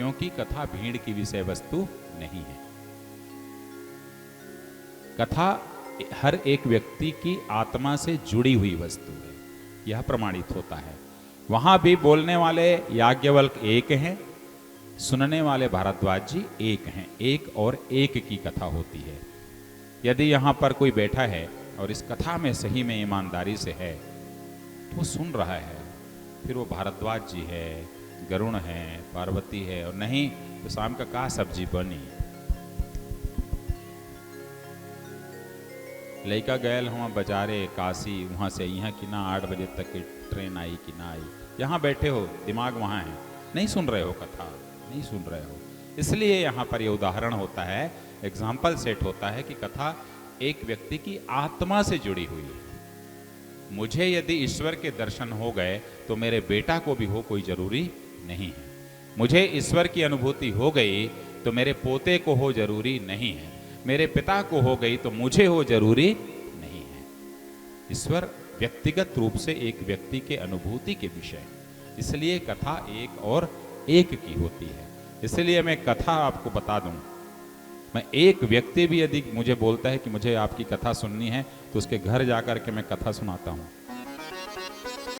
क्योंकि कथा भीड़ की विषय वस्तु नहीं है। कथा हर एक व्यक्ति की आत्मा से जुड़ी हुई वस्तु है, यह प्रमाणित होता है। वहां भी बोलने वाले याज्ञवल्क एक हैं, सुनने वाले भारद्वाज जी एक हैं। एक और एक की कथा होती है। यदि यहाँ पर कोई बैठा है और इस कथा में सही में ईमानदारी से है तो वो सुन रहा है, फिर वो भारद्वाज जी है, गरुण है, पार्वती है, और नहीं तो शाम का का सब्जी बनी। लड़का गयल वहाँ बाजारे काशी, वहाँ से यहाँ कि ना 8 बजे तक की ट्रेन आई कि ना आई। यहाँ बैठे हो, दिमाग वहाँ है, नहीं सुन रहे हो कथा, नहीं सुन रहे हो। इसलिए यहाँ पर यह उदाहरण होता है, एग्जाम्पल सेट होता है कि कथा एक व्यक्ति की आत्मा से जुड़ी हुई है। मुझे यदि ईश्वर के दर्शन हो गए तो मेरे बेटा को भी हो, कोई जरूरी नहीं है। मुझे ईश्वर की अनुभूति हो गई तो मेरे पोते को हो, जरूरी नहीं है। मेरे पिता को हो गई तो मुझे हो, जरूरी नहीं है। ईश्वर व्यक्तिगत रूप से एक व्यक्ति के अनुभूति के विषय, इसलिए कथा एक और एक की होती है। इसलिए मैं कथा आपको बता दूं, मैं एक व्यक्ति भी यदि मुझे बोलता है कि मुझे आपकी कथा सुननी है तो उसके घर जाकर के मैं कथा सुनाता हूं।